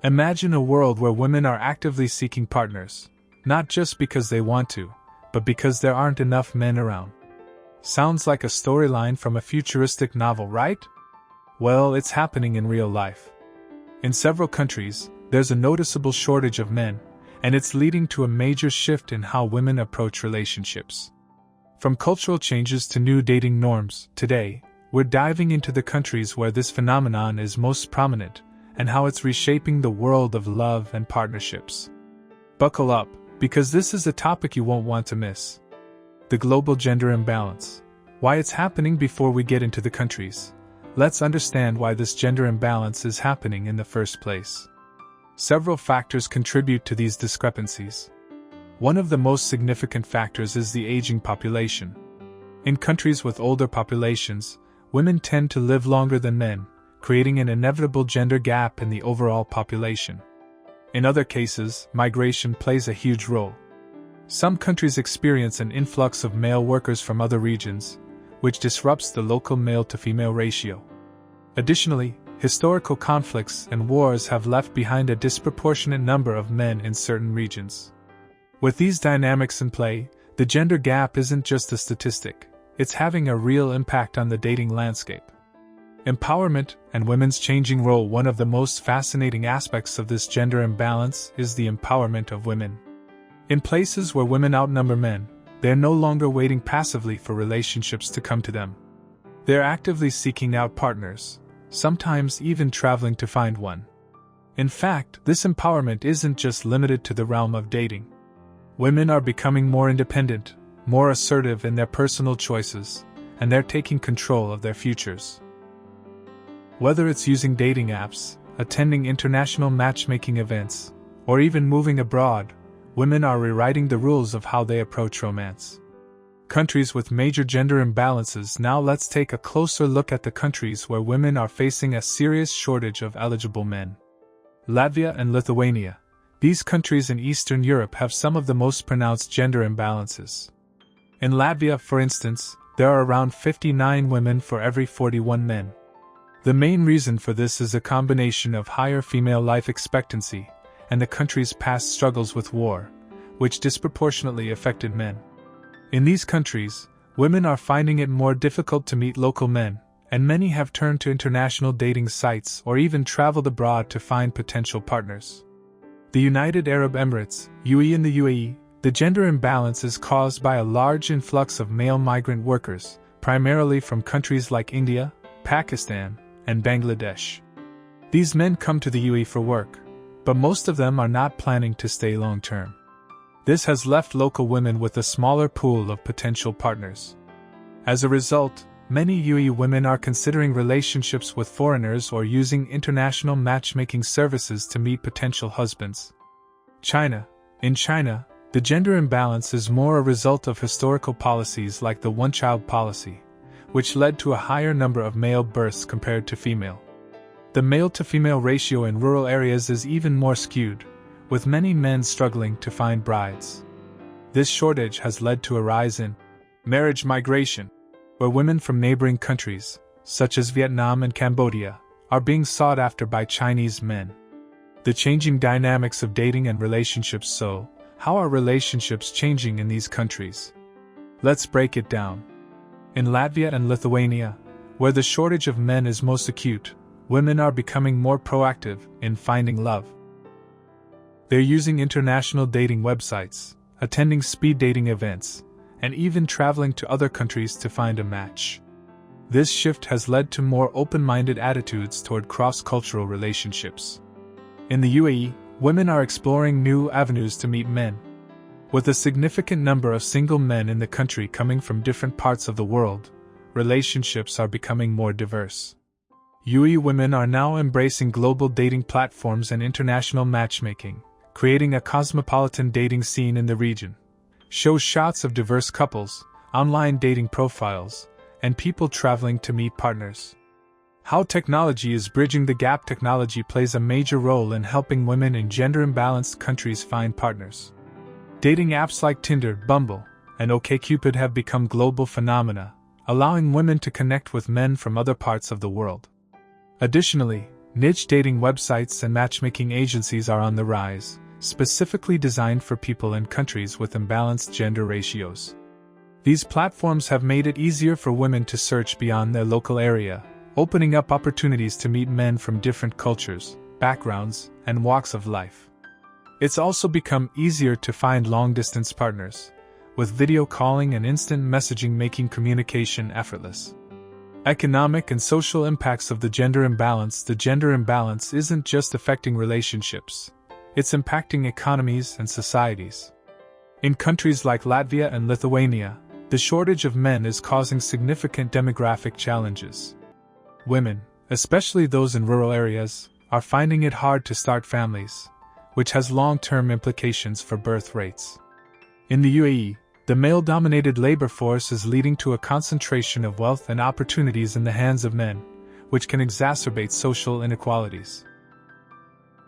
Imagine a world where women are actively seeking partners, not just because they want to, but because there aren't enough men around. Sounds like a storyline from a futuristic novel, right? Well, it's happening in real life. In several countries, there's a noticeable shortage of men, and it's leading to a major shift in how women approach relationships. From cultural changes to new dating norms, today, we're diving into the countries where this phenomenon is most prominent, and how it's reshaping the world of love and partnerships. Buckle up, because this is a topic you won't want to miss. The global gender imbalance. Why it's happening. Before we get into the countries, let's understand why this gender imbalance is happening in the first place. Several factors contribute to these discrepancies. One of the most significant factors is the aging population. In countries with older populations, women tend to live longer than men, creating an inevitable gender gap in the overall population. In other cases, migration plays a huge role. Some countries experience an influx of male workers from other regions, which disrupts the local male-to-female ratio. Additionally, historical conflicts and wars have left behind a disproportionate number of men in certain regions. With these dynamics in play, the gender gap isn't just a statistic, it's having a real impact on the dating landscape. Empowerment and women's changing role. One of the most fascinating aspects of this gender imbalance is the empowerment of women. In places where women outnumber men, they're no longer waiting passively for relationships to come to them. They're actively seeking out partners, sometimes even traveling to find one. In fact, this empowerment isn't just limited to the realm of dating. Women are becoming more independent, more assertive in their personal choices, and they're taking control of their futures. Whether it's using dating apps, attending international matchmaking events, or even moving abroad, women are rewriting the rules of how they approach romance. Countries with major gender imbalances. Now let's take a closer look at the countries where women are facing a serious shortage of eligible men. Latvia and Lithuania. These countries in Eastern Europe have some of the most pronounced gender imbalances. In Latvia, for instance, there are around 59 women for every 41 men. The main reason for this is a combination of higher female life expectancy and the country's past struggles with war, which disproportionately affected men. In these countries, women are finding it more difficult to meet local men, and many have turned to international dating sites or even traveled abroad to find potential partners. The United Arab Emirates, UAE. In the UAE, the gender imbalance is caused by a large influx of male migrant workers, primarily from countries like India, Pakistan, and Bangladesh. These men come to the UAE for work, but most of them are not planning to stay long-term. This has left local women with a smaller pool of potential partners. As a result, many UAE women are considering relationships with foreigners or using international matchmaking services to meet potential husbands. China. In China, the gender imbalance is more a result of historical policies like the one-child policy, which led to a higher number of male births compared to female. The male-to-female ratio in rural areas is even more skewed, with many men struggling to find brides. This shortage has led to a rise in marriage migration, where women from neighboring countries, such as Vietnam and Cambodia, are being sought after by Chinese men. The changing dynamics of dating and relationships. So, how are relationships changing in these countries? Let's break it down. In Latvia and Lithuania, where the shortage of men is most acute, women are becoming more proactive in finding love. They're using international dating websites, attending speed dating events, and even traveling to other countries to find a match. This shift has led to more open-minded attitudes toward cross-cultural relationships. In the UAE, women are exploring new avenues to meet men. With a significant number of single men in the country coming from different parts of the world, relationships are becoming more diverse. UAE women are now embracing global dating platforms and international matchmaking, creating a cosmopolitan dating scene in the region. Shows shots of diverse couples, online dating profiles, and people traveling to meet partners. How technology is bridging the gap. Technology plays a major role in helping women in gender-imbalanced countries find partners. Dating apps like Tinder, Bumble, and OkCupid have become global phenomena, allowing women to connect with men from other parts of the world. Additionally, Niche dating websites and matchmaking agencies are on the rise, specifically designed for people in countries with imbalanced gender ratios. These platforms have made it easier for women to search beyond their local area, opening up opportunities to meet men from different cultures, backgrounds, and walks of life. It's also become easier to find long-distance partners, with video calling and instant messaging making communication effortless. Economic and social impacts of the gender imbalance. The gender imbalance isn't just affecting relationships, it's impacting economies and societies. In countries like Latvia and Lithuania, the shortage of men is causing significant demographic challenges. Women, especially those in rural areas, are finding it hard to start families, which has long-term implications for birth rates. In the UAE, the male-dominated labor force is leading to a concentration of wealth and opportunities in the hands of men, which can exacerbate social inequalities.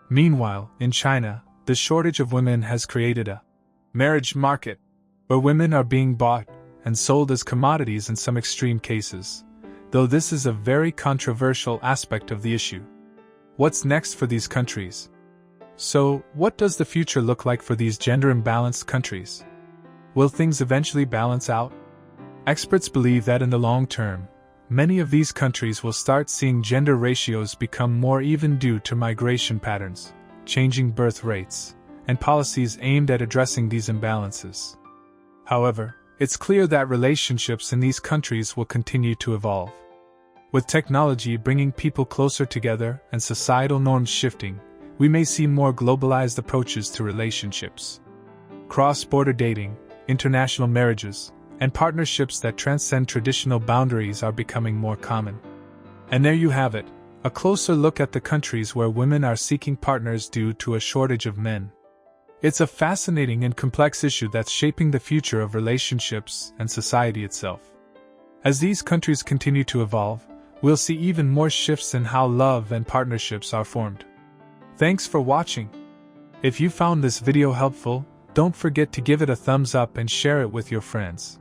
Meanwhile, in China, the shortage of women has created a marriage market, where women are being bought and sold as commodities in some extreme cases, though this is a very controversial aspect of the issue. What's next for these countries? So, what does the future look like for these gender-imbalanced countries? Will things eventually balance out? Experts believe that in the long term, many of these countries will start seeing gender ratios become more even due to migration patterns, changing birth rates, and policies aimed at addressing these imbalances. However, it's clear that relationships in these countries will continue to evolve. With technology bringing people closer together and societal norms shifting, we may see more globalized approaches to relationships. Cross-border dating, international marriages, and partnerships that transcend traditional boundaries are becoming more common. And there you have it, a closer look at the countries where women are seeking partners due to a shortage of men. It's a fascinating and complex issue that's shaping the future of relationships and society itself. As these countries continue to evolve, we'll see even more shifts in how love and partnerships are formed. Thanks for watching. If you found this video helpful, don't forget to give it a thumbs up and share it with your friends.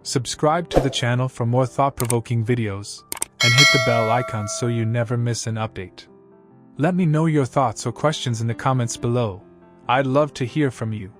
Subscribe to the channel for more thought-provoking videos, and hit the bell icon so you never miss an update. Let me know your thoughts or questions in the comments below. I'd love to hear from you.